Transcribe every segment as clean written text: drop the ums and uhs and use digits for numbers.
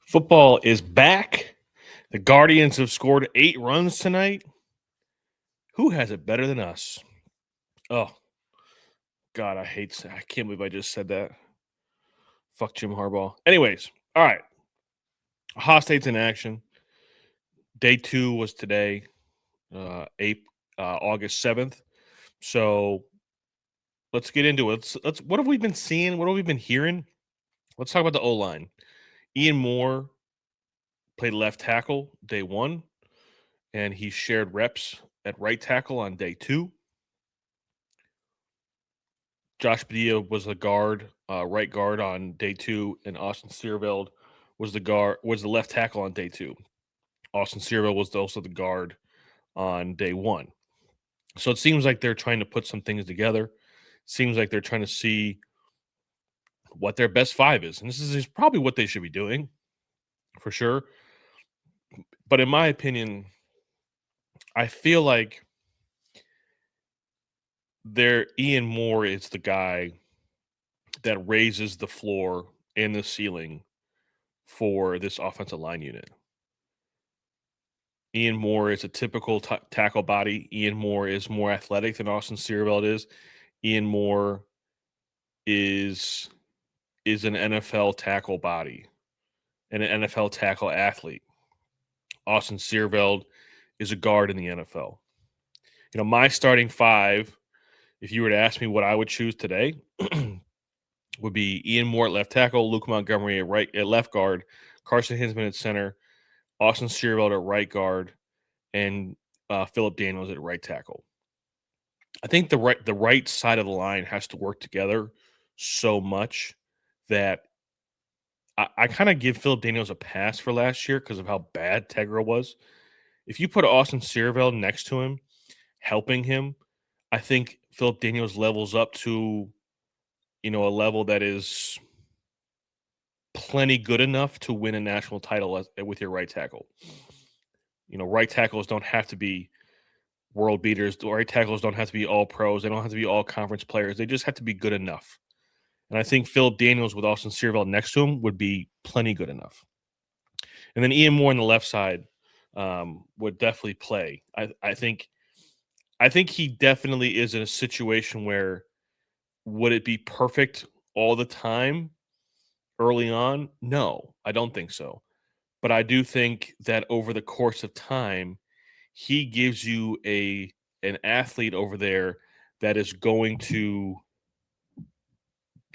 Football is back. The Guardians have scored 8 runs tonight. Who has it better than us? Oh, God, I can't believe I just said that. Fuck Jim Harbaugh. Anyways, all right. Ohio State's in action. Day 2 was today, August 7th. So let's get into it. Let's. What have we been seeing? What have we been hearing? Let's talk about the O-line. Ian Moore played left tackle day 1, and he shared reps at right tackle on day 2. Josh Padilla was the guard, right guard on day 2, and Austin Searveld was the left tackle on day 2. Austin Searveld was also the guard on day 1. So it seems like they're trying to put some things together. Seems like they're trying to see what their best 5 is, and this is probably what they should be doing, for sure. But in my opinion, I feel like Ian Moore is the guy that raises the floor and the ceiling for this offensive line unit. Ian Moore is a typical tackle body. Ian Moore is more athletic than Austin Searveld is. Ian Moore is an NFL tackle body and an NFL tackle athlete. Austin Searveld is a guard in the NFL. You know, my starting 5, if you were to ask me what I would choose today, would be Ian Moore at left tackle, Luke Montgomery at left guard, Carson Hinsman at center, Austin Searveld at right guard, and Philip Daniels at right tackle. I think the right side of the line has to work together so much that I kind of give Philip Daniels a pass for last year because of how bad Tegra was. If you put Austin Searveld next to him, helping him, I think Philip Daniels levels up to, a level that is plenty good enough to win a national title with your right tackle. Right tackles don't have to be world beaters. The right tackles don't have to be all pros. They don't have to be all conference players. They just have to be good enough. And I think Philip Daniels with Austin Searveld next to him would be plenty good enough. And then Ian Moore on the left side would definitely play. I think he definitely is in a situation where would it be perfect all the time early on? No, I don't think so. But I do think that over the course of time, he gives you an athlete over there that is going to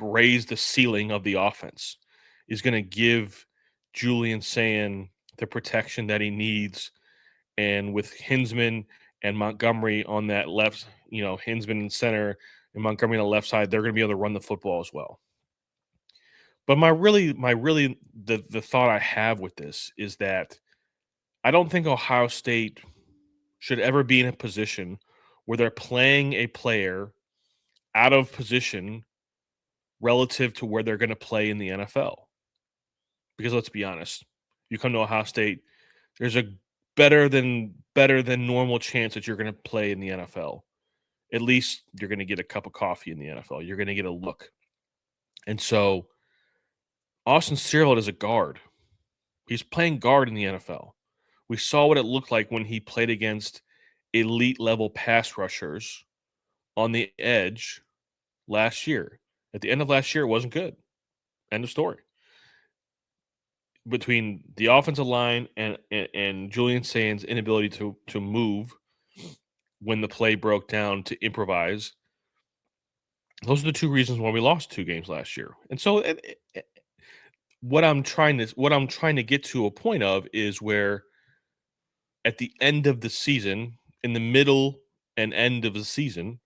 raise the ceiling of the offense, is going to give Julian Sand the protection that he needs. And with Hinsman and Montgomery on that left, Hinsman in center and Montgomery on the left side, they're going to be able to run the football as well. But the thought I have with this is that I don't think Ohio State should ever be in a position where they're playing a player out of position relative to where they're going to play in the NFL. Because let's be honest, you come to Ohio State, there's a better than normal chance that you're going to play in the NFL. At least you're going to get a cup of coffee in the NFL. You're going to get a look. And so Austin Searveld is a guard. He's playing guard in the NFL. We saw what it looked like when he played against elite level pass rushers on the edge last year. At the end of last year, it wasn't good. End of story. Between the offensive line and Julian Sand's inability to move when the play broke down, to improvise, those are the 2 reasons why we lost 2 games last year. And so what I'm trying to get to a point of is where at the end of the season, in the middle and end of the season,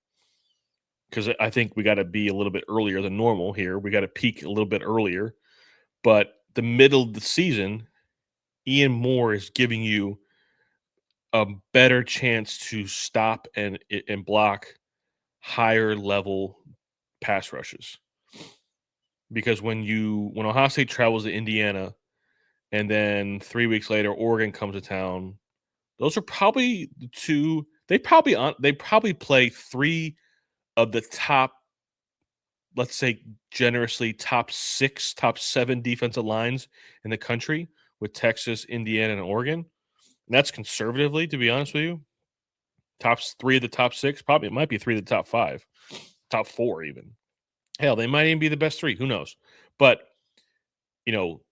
because I think we got to be a little bit earlier than normal here. We got to peak a little bit earlier. But the middle of the season, Ian Moore is giving you a better chance to stop and block higher level pass rushes. Because when Ohio State travels to Indiana and then 3 weeks later Oregon comes to town, those are probably the 2. They probably play 3 of the top let's say generously top 6, top 7 defensive lines in the country with Texas, Indiana, and Oregon. And that's conservatively, to be honest with you. Top 3 of the top 6, probably it might be 3 of the top 5, top 4 even. Hell, they might even be the best 3, who knows? But, you know,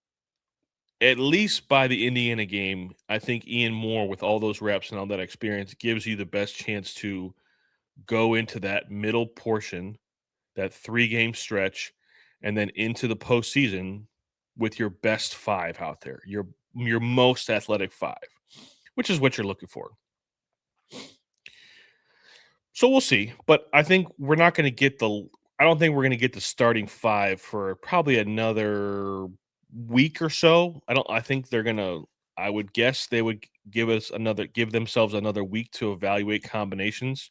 at least by the Indiana game, I think Ian Moore, with all those reps and all that experience, gives you the best chance to go into that middle portion, that 3-game stretch, and then into the postseason with your best 5 out there, your most athletic 5, which is what you're looking for. So we'll see, but I think we're not going to get the. I don't think we're going to get the starting 5 for probably another week or so. I don't. I think they're going to. I would guess they would give themselves another week to evaluate combinations.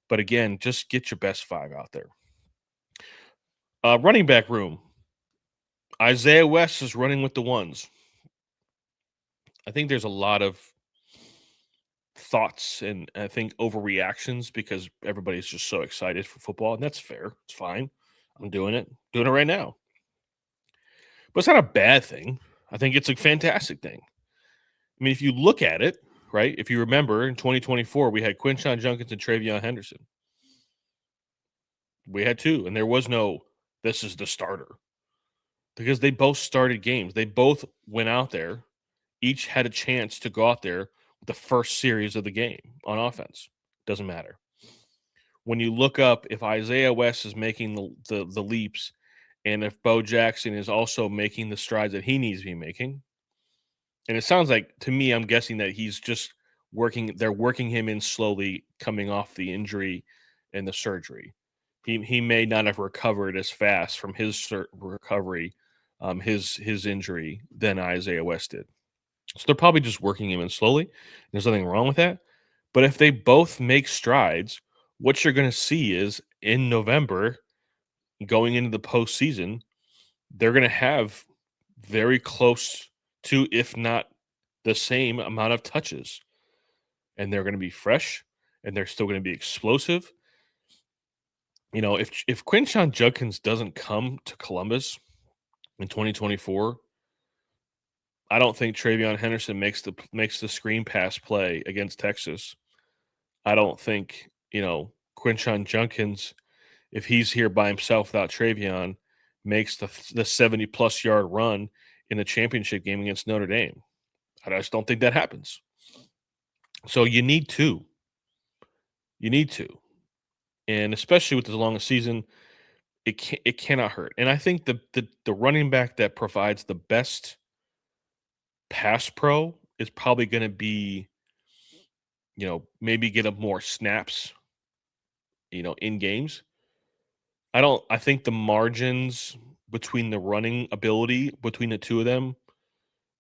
But again, just get your best 5 out there. Running back room. Isaiah West is running with the ones. I think there's a lot of thoughts and I think overreactions because everybody's just so excited for football, and that's fair. It's fine. I'm doing it right now. But it's not a bad thing. I think it's a fantastic thing. I mean, if you look at it, right? If you remember in 2024, we had Quinshon Judkins and Travion Henderson. We had 2, and there was no this is the starter. Because they both started games. They both went out there. Each had a chance to go out there with the first series of the game on offense. Doesn't matter. When you look up if Isaiah West is making the leaps and if Bo Jackson is also making the strides that he needs to be making, and it sounds like to me, I'm guessing that he's just they're working him in slowly coming off the injury and the surgery. He may not have recovered as fast from his recovery, his injury than Isaiah West did. So they're probably just working him in slowly. There's nothing wrong with that. But if they both make strides, what you're going to see is in November, going into the postseason, they're going to have very close to, if not the same amount of touches. And they're going to be fresh and they're still going to be explosive. You know, if Quinshon Judkins doesn't come to Columbus in 2024, I don't think Travion Henderson makes the screen pass play against Texas. I don't think, Quinshon Judkins, if he's here by himself without Travion, makes the 70-plus yard run in the championship game against Notre Dame. I just don't think that happens. So you need to. You need to. And especially with as long a season, it cannot hurt. And I think the running back that provides the best pass pro is probably going to be, maybe get up more snaps, in games. I think the margins between the running ability between the two of them,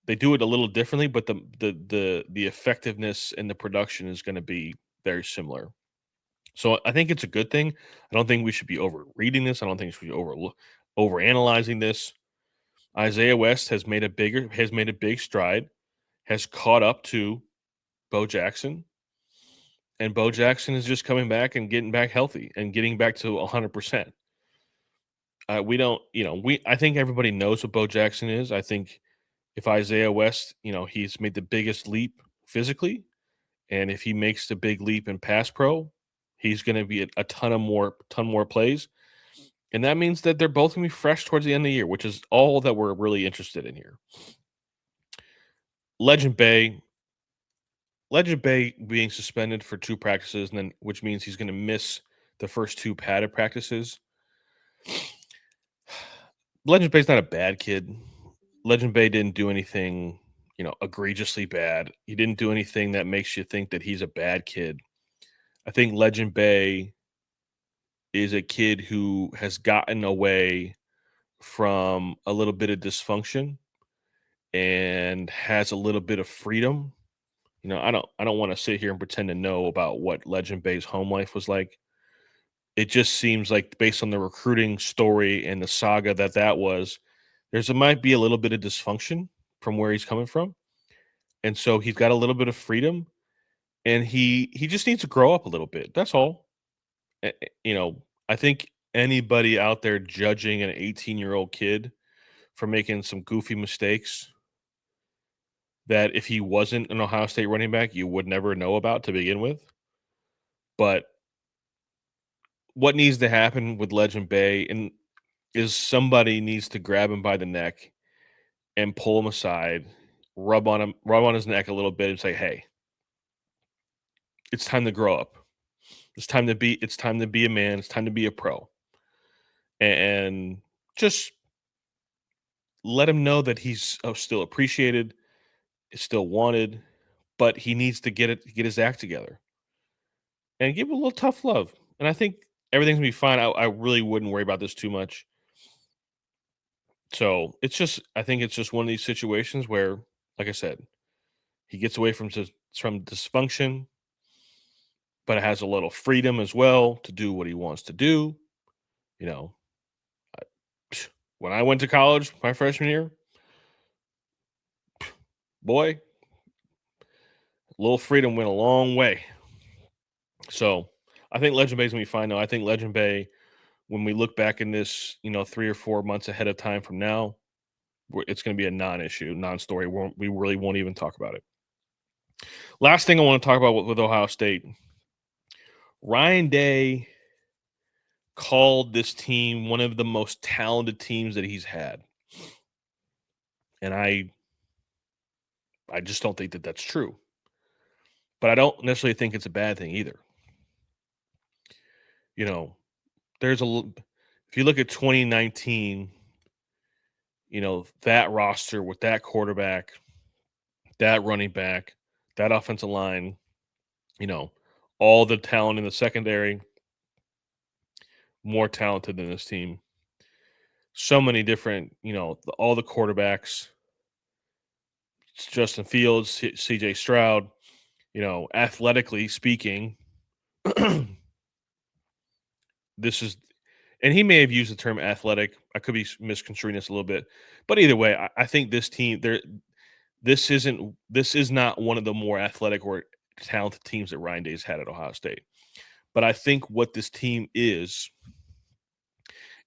they do it a little differently, but the effectiveness and the production is going to be very similar. So I think it's a good thing. I don't think we should be overreading this. I don't think we should be overanalyzing this. Isaiah West has made a big stride, has caught up to Bo Jackson, and Bo Jackson is just coming back and getting back healthy and getting back to 100%. We don't, I think everybody knows what Bo Jackson is. I think if Isaiah West, he's made the biggest leap physically, and if he makes the big leap in pass pro, he's going to be a ton more plays. And that means that they're both going to be fresh towards the end of the year, which is all that we're really interested in here. Legend Bay being suspended for 2 practices, and then which means he's going to miss the first 2 padded practices. Legend Bay's not a bad kid. Legend Bay didn't do anything, egregiously bad. He didn't do anything that makes you think that he's a bad kid. I think Legend Bay is a kid who has gotten away from a little bit of dysfunction and has a little bit of freedom. I don't want to sit here and pretend to know about what Legend Bay's home life was like. It just seems like based on the recruiting story and the saga that was, might be a little bit of dysfunction from where he's coming from. And so he's got a little bit of freedom and he just needs to grow up a little bit. That's all. I think anybody out there judging an 18-year-old kid for making some goofy mistakes that if he wasn't an Ohio State running back, you would never know about to begin with. But what needs to happen with Legend Bay and is somebody needs to grab him by the neck and pull him aside, rub on his neck a little bit and say, "Hey, it's time to grow up. It's time to be a man. It's time to be a pro." And just let him know that he's still appreciated, is still wanted, but he needs to get his act together and give him a little tough love. And I think everything's gonna be fine. I really wouldn't worry about this too much. So it's just, I think it's just one of these situations where, like I said, he gets away from dysfunction, but it has a little freedom as well to do what he wants to do. You know, when I went to college my freshman year, boy, a little freedom went a long way. So I think Legend Bay is gonna be fine. Though I think Legend Bay, when we look back in this, 3 or 4 months ahead of time from now, it's going to be a non-issue, non-story. We really won't even talk about it. Last thing I want to talk about with Ohio State, Ryan Day called this team one of the most talented teams that he's had, and I just don't think that that's true. But I don't necessarily think it's a bad thing either. You know, there's if you look at 2019, that roster with that quarterback, that running back, that offensive line, you know, all the talent in the secondary, more talented than this team. So many different, all the quarterbacks, Justin Fields, CJ Stroud, athletically speaking, this is, and he may have used the term athletic. I could be misconstruing this a little bit, but either way, I think this team, this is not one of the more athletic or talented teams that Ryan Day's had at Ohio State. But I think what this team is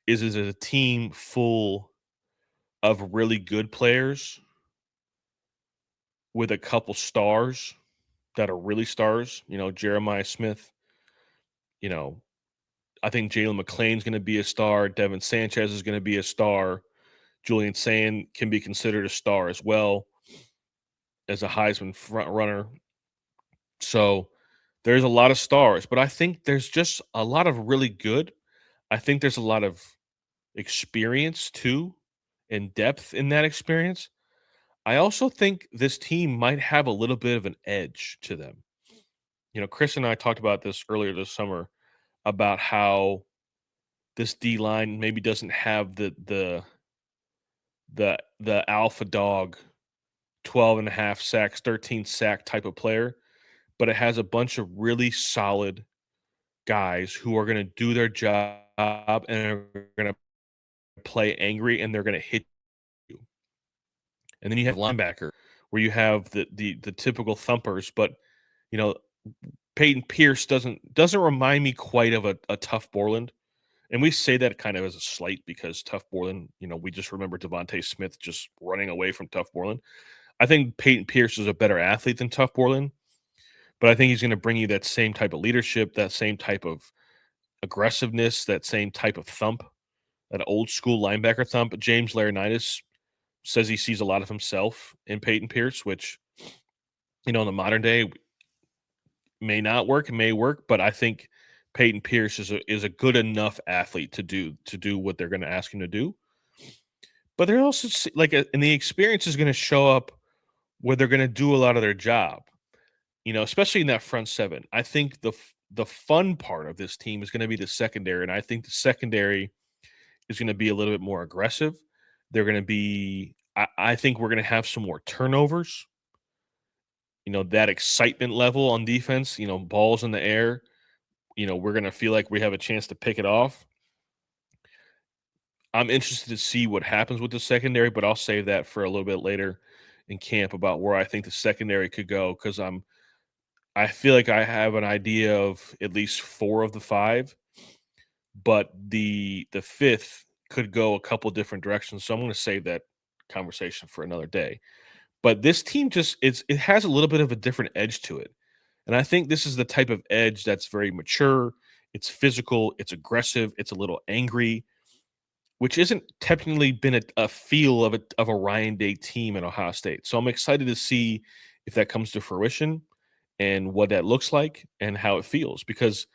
a team full of really good players with a couple stars that are really stars. Jeremiah Smith. You know, I think Jalen McClain's going to be a star. Devin Sanchez is going to be a star. Julian Sand can be considered a star as well as a Heisman front runner. So there's a lot of stars, but I think there's just a lot of really good. I think there's a lot of experience too and depth in that experience. I also think this team might have a little bit of an edge to them. Chris and I talked about this earlier this summer about how this D line maybe doesn't have the alpha dog 12 and a half sacks, 13 sack type of player, but it has a bunch of really solid guys who are going to do their job and are going to play angry and they're going to hit you. And then you have linebacker where you have the typical thumpers, but you know Peyton Pierce doesn't remind me quite of a Tough Borland. And we say that kind of as a slight because Tough Borland, we just remember Devontae Smith just running away from Tough Borland. I think Peyton Pierce is a better athlete than Tough Borland, but I think he's going to bring you that same type of leadership, that same type of aggressiveness, that same type of thump, that old school linebacker thump. James Laurinaitis says he sees a lot of himself in Peyton Pierce, which, in the modern day may not work, may work, but I think Peyton Pierce is a good enough athlete to do what they're going to ask him to do. But they're also and the experience is going to show up where they're going to do a lot of their job. Especially in that front seven. I think the fun part of this team is going to be the secondary, and I think the secondary is going to be a little bit more aggressive. They're going to be. I think we're going to have some more turnovers. That excitement level on defense. Balls in the air. We're going to feel like we have a chance to pick it off. I'm interested to see what happens with the secondary, but I'll save that for a little bit later in camp about where I think the secondary could go because I feel like I have an idea of at least 4 of the 5 but the fifth could go a couple different directions. So I'm going to save that conversation for another day. But this team it has a little bit of a different edge to it. And I think this is the type of edge that's very mature, it's physical, it's aggressive, it's a little angry, which isn't technically been a feel of a Ryan Day team at Ohio State. So I'm excited to see if that comes to fruition and what that looks like and how it feels, because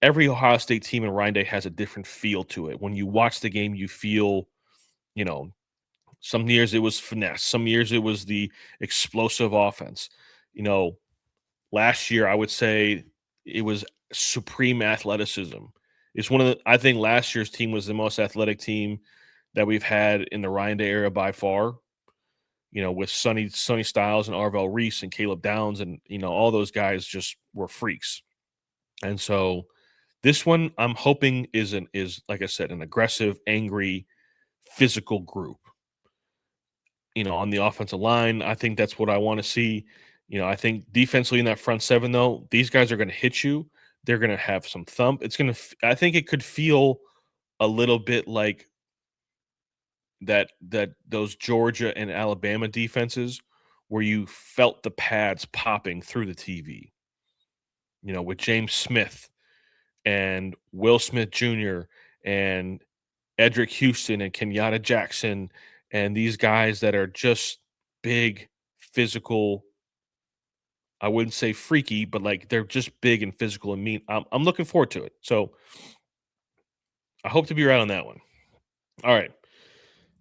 every Ohio State team in Ryan Day has a different feel to it. When you watch the game, you feel, you know, some years it was finesse, some years it was the explosive offense. You know, last year I would say it was supreme athleticism. It's one of the I think last year's team was the most athletic team that we've had in the Ryan Day era by far. You know, with Sonny Styles and Arvell Reese and Caleb Downs, and all those guys just were freaks. And so this one I'm hoping is like I said, an aggressive, angry, physical group. On the offensive line, I think that's what I want to see. I think defensively in that front seven, though, these guys are going to hit you. They're going to have some thump. I think it could feel a little bit like that those Georgia and Alabama defenses where you felt the pads popping through the TV. With James Smith and Will Smith Jr. and Edric Houston and Kenyatta Jackson and these guys that are just big, physical. I wouldn't say freaky, but like they're just big and physical and mean. I'm looking forward to it. So I hope to be right on that one. All right,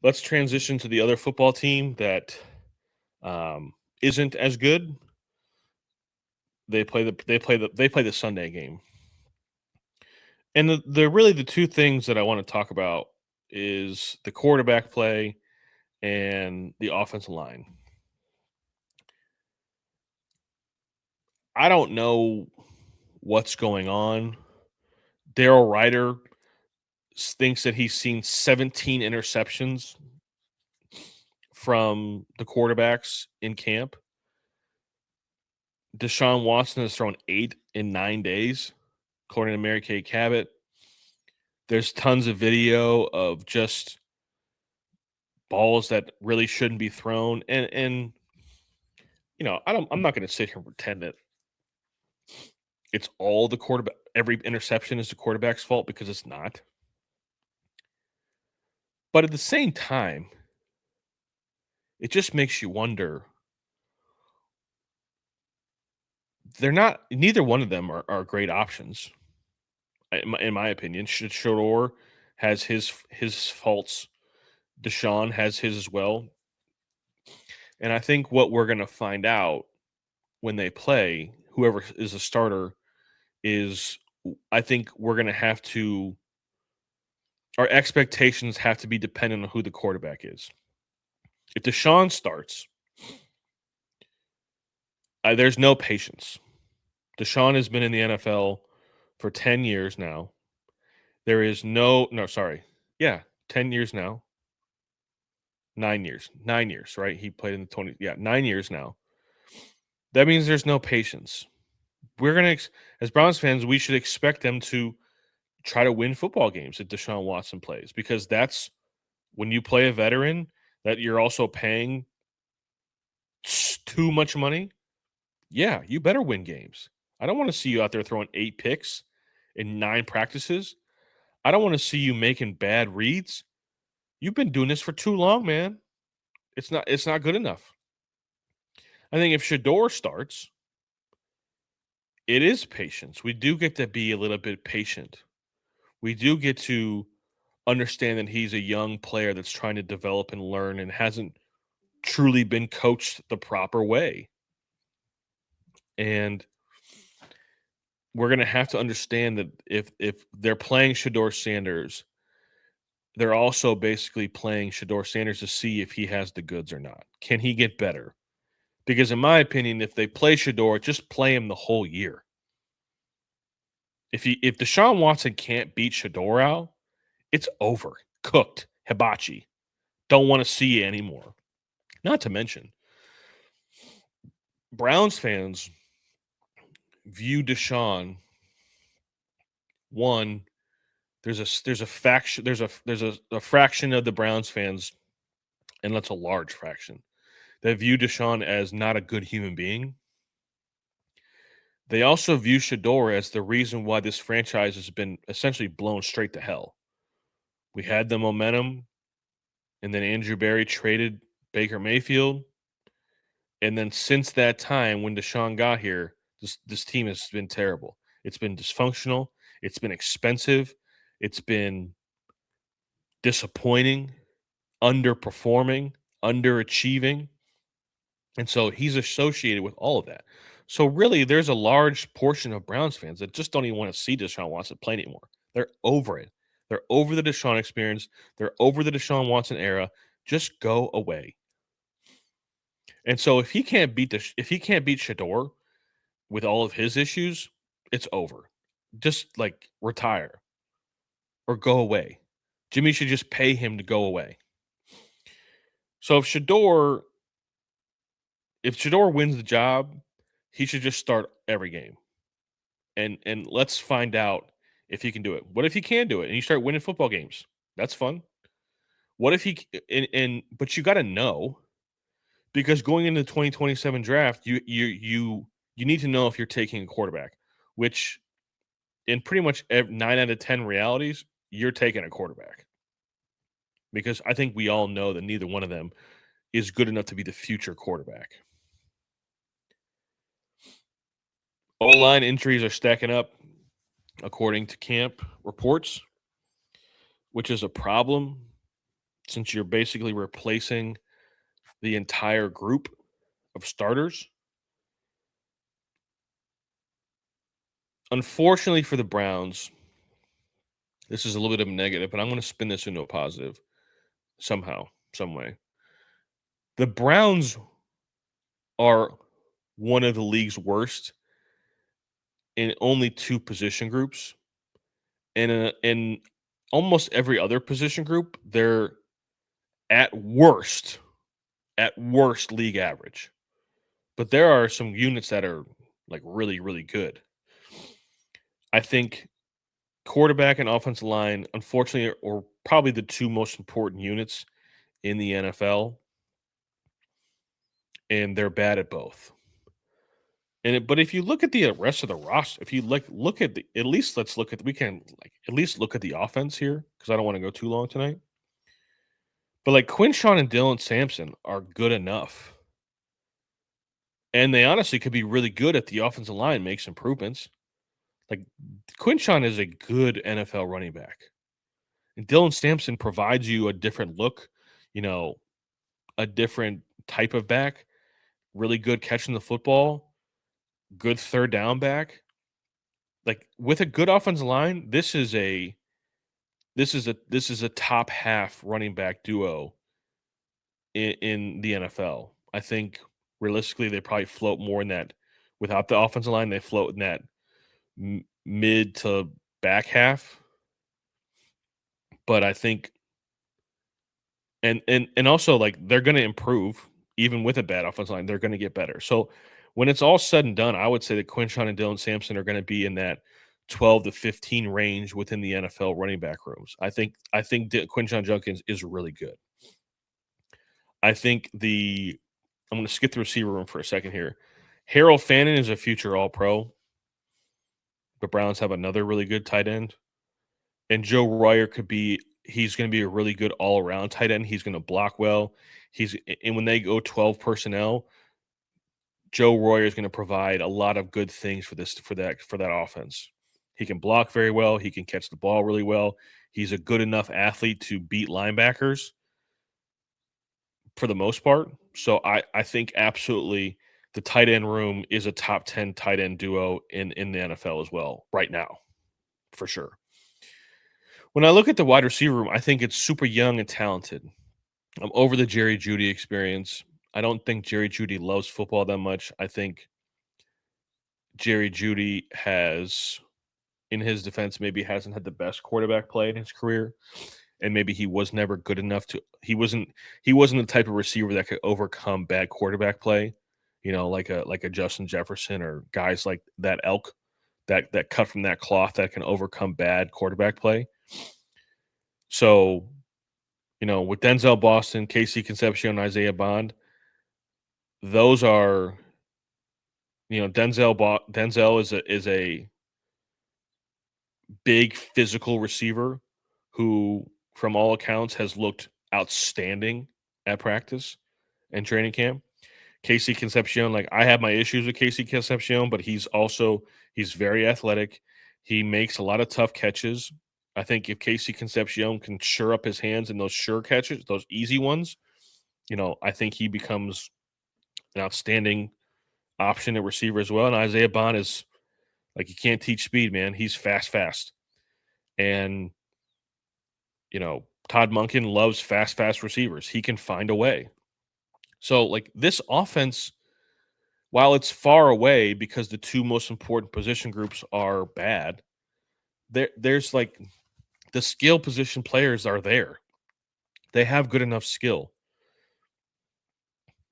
let's transition to the other football team that isn't as good. They play the Sunday game, and the really the two things that I want to talk about is the quarterback play and the offensive line. I don't know what's going on. Daryl Ryder thinks that he's seen 17 interceptions from the quarterbacks in camp. Deshaun Watson has thrown 8 in 9 days, according to Mary Kay Cabot. There's tons of video of just balls that really shouldn't be thrown, and I'm not going to sit here and pretend that it's all the quarterback. Every interception is the quarterback's fault, because it's not. But at the same time, it just makes you wonder. Neither one of them are great options, in my opinion. Shador has his faults. Deshaun has his as well. And I think what we're going to find out when they play, whoever is a starter, is I think we're going to have to, our expectations have to be dependent on who the quarterback is. If Deshaun starts, there's no patience. Deshaun has been in the NFL for 10 years now. There is no, sorry. Yeah, 10 years now. 9 years. 9 years, right? He played in the 20. Yeah, 9 years now. That means there's no patience. We're going to, as Browns fans, we should expect them to try to win football games if Deshaun Watson plays, because that's when you play a veteran that you're also paying too much money. Yeah, you better win games. I don't want to see you out there throwing 8 picks in 9 practices. I don't want to see you making bad reads. You've been doing this for too long, man. It's not good enough. I think if Shador starts, it is patience. We do get to be a little bit patient. We do get to understand that he's a young player that's trying to develop and learn and hasn't truly been coached the proper way. And we're going to have to understand that if they're playing Shador Sanders, they're also basically playing Shador Sanders to see if he has the goods or not. Can he get better? Because in my opinion, if they play Shador, just play him the whole year. If Deshaun Watson can't beat Shador out, it's over. Cooked. Hibachi. Don't want to see you anymore. Not to mention, Browns fans view Deshaun, one, there's a fraction of the Browns fans, and that's a large fraction, that view Deshaun as not a good human being. They also view Shador as the reason why this franchise has been essentially blown straight to hell. We had the momentum, and then Andrew Berry traded Baker Mayfield. And then since that time, when Deshaun got here, this team has been terrible. It's been dysfunctional. It's been expensive. It's been disappointing, underperforming, underachieving. And so he's associated with all of that. So really, there's a large portion of Browns fans that just don't even want to see Deshaun Watson play anymore. They're over it. They're over the Deshaun experience. They're over the Deshaun Watson era. Just go away. And so if he can't beat Shador with all of his issues, it's over. Just like retire or go away. Jimmy should just pay him to go away. So if Shador wins the job, he should just start every game. And let's find out if he can do it. What if he can do it and you start winning football games? That's fun. What if he but you got to know, because going into the 2027 draft, you need to know if you're taking a quarterback, which in pretty much 9 out of 10 realities, you're taking a quarterback. Because I think we all know that neither one of them is good enough to be the future quarterback. O-line injuries are stacking up, according to camp reports, which is a problem since you're basically replacing the entire group of starters. Unfortunately for the Browns, this is a little bit of a negative, but I'm going to spin this into a positive somehow, some way. The Browns are one of the league's worst in only 2 position groups. And in almost every other position group, they're at worst league average. But there are some units that are like really, really good. I think quarterback and offensive line, unfortunately, are probably the 2 most important units in the NFL, and they're bad at both. But if you look at the rest of the roster, if you look at the at least let's look at we can like at least look at the offense here, because I don't want to go too long tonight. But like Quinshawn and Dylan Sampson are good enough. And they honestly could be really good if the offensive line makes improvements. Like Quinshawn is a good NFL running back. And Dylan Sampson provides you a different look, a different type of back, really good catching the football, good third down back. Like with a good offensive line, this is a top half running back duo in the NFL. I think realistically they probably float more in that. Without the offensive line, they float in that mid to back half. But I think and also like they're going to improve even with a bad offensive line. They're going to get better. So when it's all said and done, I would say that Quinshawn and Dylan Sampson are going to be in that 12 to 15 range within the NFL running back rooms. I think Quinshawn Judkins is really good. I think I'm going to skip the receiver room for a second here. Harold Fannin is a future All-Pro. The Browns have another really good tight end. And Joe Royer he's going to be a really good all-around tight end. He's going to block well. And when they go 12 personnel, Joe Royer is going to provide a lot of good things for that offense. He can block very well. He can catch the ball really well. He's a good enough athlete to beat linebackers for the most part. So I think absolutely the tight end room is a top 10 tight end duo in the NFL as well right now, for sure. When I look at the wide receiver room, I think it's super young and talented. I'm over the Jerry Jeudy experience. I don't think Jerry Jeudy loves football that much. I think Jerry Jeudy has, in his defense, maybe hasn't had the best quarterback play in his career. And maybe he was never good enough he wasn't the type of receiver that could overcome bad quarterback play, like a Justin Jefferson or guys like that ilk that cut from that cloth that can overcome bad quarterback play. So, with Denzel Boston, Casey Concepcion, Isaiah Bond, those are, Denzel is a big physical receiver who, from all accounts, has looked outstanding at practice and training camp. Casey Concepcion, like I have my issues with Casey Concepcion, but he's very athletic. He makes a lot of tough catches. I think if Casey Concepcion can sure up his hands in those sure catches, those easy ones, I think he becomes an outstanding option at receiver as well. And Isaiah Bond is like, you can't teach speed, man. He's fast. And, Todd Monken loves fast receivers. He can find a way. So, like, this offense, while it's far away because the two most important position groups are bad, there's like the skill position players are there. They have good enough skill.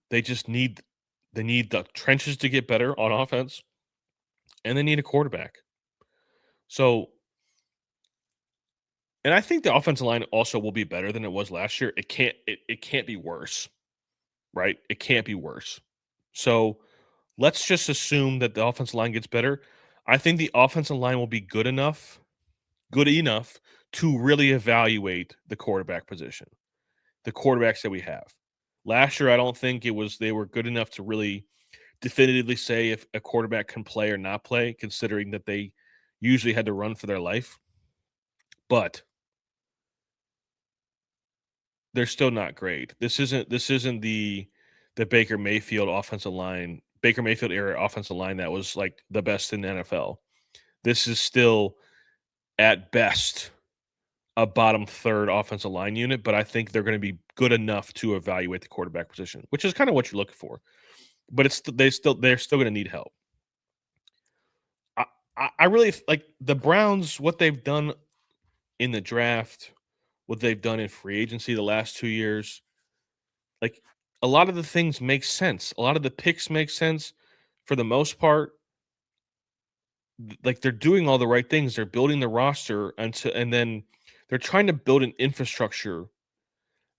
They just need the trenches to get better on offense, and they need a quarterback. So, and I think the offensive line also will be better than it was last year. It can't be worse, right? It can't be worse. So let's just assume that the offensive line gets better. I think the offensive line will be good enough to really evaluate the quarterback position, the quarterbacks that we have. Last year, I don't think they were good enough to really definitively say if a quarterback can play or not play, considering that they usually had to run for their life. But they're still not great. This isn't the Baker Mayfield era offensive line that was like the best in the NFL. This is still at best a bottom third offensive line unit, but I think they're going to be good enough to evaluate the quarterback position, which is kind of what you're looking for. But they're still going to need help. I, I really like the Browns, what they've done in the draft, what they've done in free agency the last 2 years. Like, a lot of the things make sense. A lot of the picks make sense for the most part. Like, they're doing all the right things. They're building the roster, and then they're trying to build an infrastructure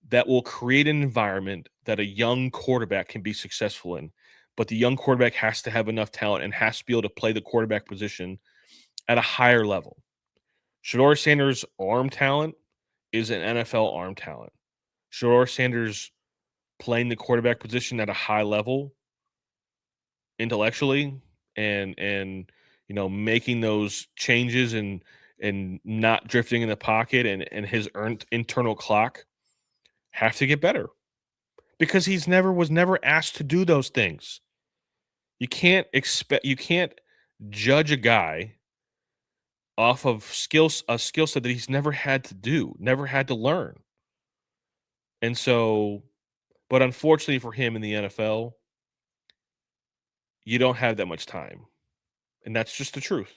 that will create an environment that a young quarterback can be successful in. But the young quarterback has to have enough talent and has to be able to play the quarterback position at a higher level. Shador Sanders' arm talent is an NFL arm talent. Shador Sanders playing the quarterback position at a high level intellectually and making those changes and not drifting in the pocket and his earned internal clock have to get better because was never asked to do those things. You can't judge a guy off of a skill set that he's never had to do, never had to learn. And so, but unfortunately for him in the NFL, you don't have that much time. And that's just the truth.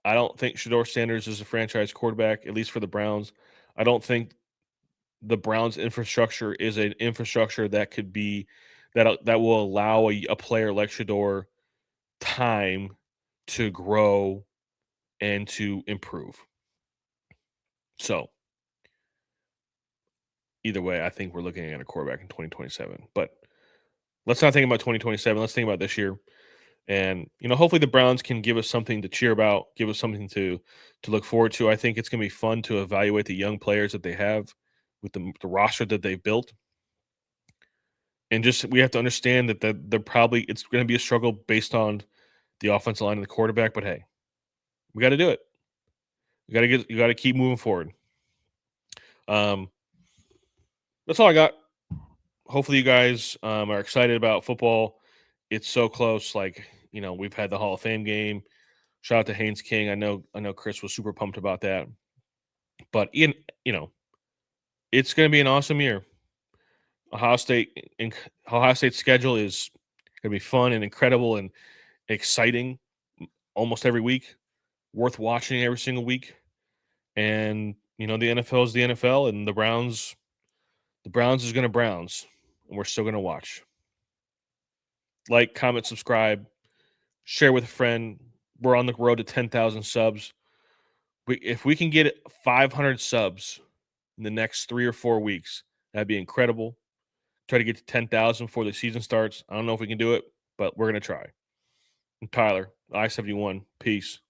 I don't think Shador Sanders is a franchise quarterback, at least for the Browns. I don't think the Browns infrastructure is an infrastructure that could be that will allow a player like Shador time to grow and to improve. So either way, I think we're looking at a quarterback in 2027. But let's not think about 2027. Let's think about this year. And hopefully the Browns can give us something to cheer about, give us something to look forward to. I think it's going to be fun to evaluate the young players that they have with the roster that they've built. And just we have to understand that it's going to be a struggle based on the offensive line and the quarterback. But hey, we got to do it. You got to keep moving forward. That's all I got. Hopefully you guys are excited about football. It's so close. Like, we've had the Hall of Fame game. Shout out to Haynes King. I know Chris was super pumped about that. But it's going to be an awesome year. Ohio State's schedule is going to be fun and incredible and exciting almost every week. Worth watching every single week. And the NFL is the NFL, and the Browns is going to Browns, and we're still going to watch. Like, comment, subscribe, share with a friend. We're on the road to 10,000 subs. If we can get 500 subs in the next 3 or 4 weeks, that'd be incredible. Try to get to 10,000 before the season starts. I don't know if we can do it, but we're gonna try. And Tyler, I71, peace.